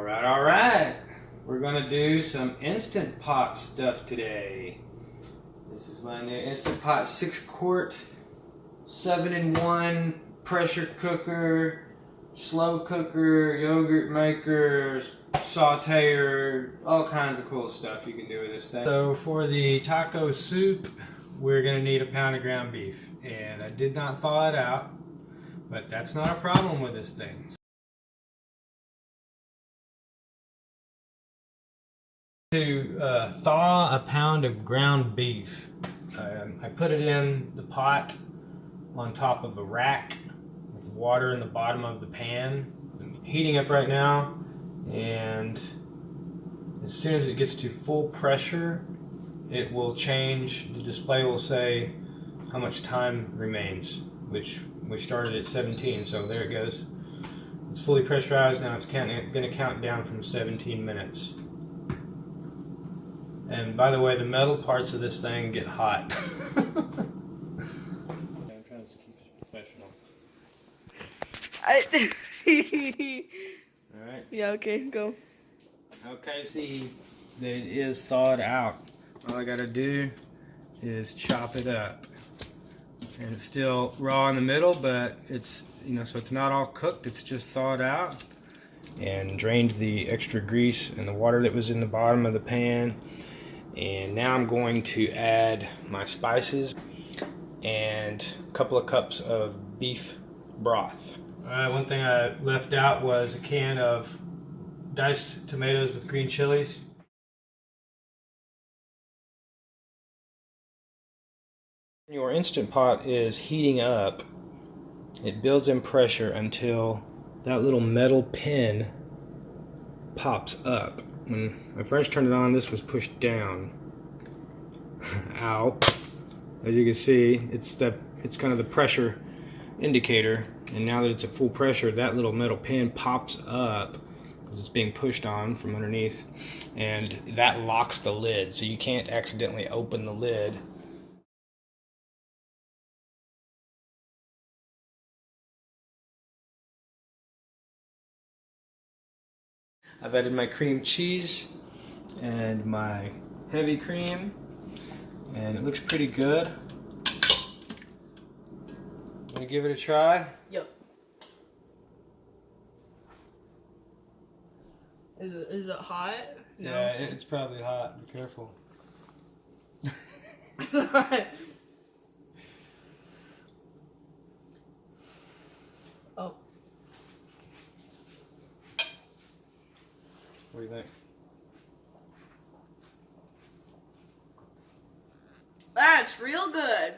Alright. We're gonna do some Instant Pot stuff today. This is my new Instant Pot 6-quart, 7-in-1 pressure cooker, slow cooker, yogurt maker, sautéer, all kinds of cool stuff you can do with this thing. So for the taco soup, we're gonna need a pound of ground beef. And I did not thaw it out, but that's not a problem with this thing. To thaw a pound of ground beef, I put it in the pot on top of a rack with water in the bottom of the pan. I'm heating up right now, and as soon as it gets to full pressure, it will change. The display will say how much time remains, which we started at 17, so there it goes. It's fully pressurized now. It's going to count down from 17 minutes. And by the way, the metal parts of this thing get hot. I'm trying to keep this professional. Alright. Yeah, okay, go. Okay, see that it is thawed out. All I gotta do is chop it up. And it's still raw in the middle, but it's, so it's not all cooked, it's just thawed out. And drained the extra grease and the water that was in the bottom of the pan. And now I'm going to add my spices and a couple of cups of beef broth. Alright, one thing I left out was a can of diced tomatoes with green chilies. Your Instant Pot is heating up. It builds in pressure until that little metal pin pops up. When I first turned it on, this was pushed down. Ow. As you can see, it's kind of the pressure indicator, and now that it's at full pressure, that little metal pin pops up because it's being pushed on from underneath, and that locks the lid, so you can't accidentally open the lid. I've added my cream cheese and my heavy cream, and it looks pretty good. Wanna give it a try? Yep. Is it hot? No. Yeah, it's probably hot. Be careful. It's alright. Oh. What do you think? That's real good.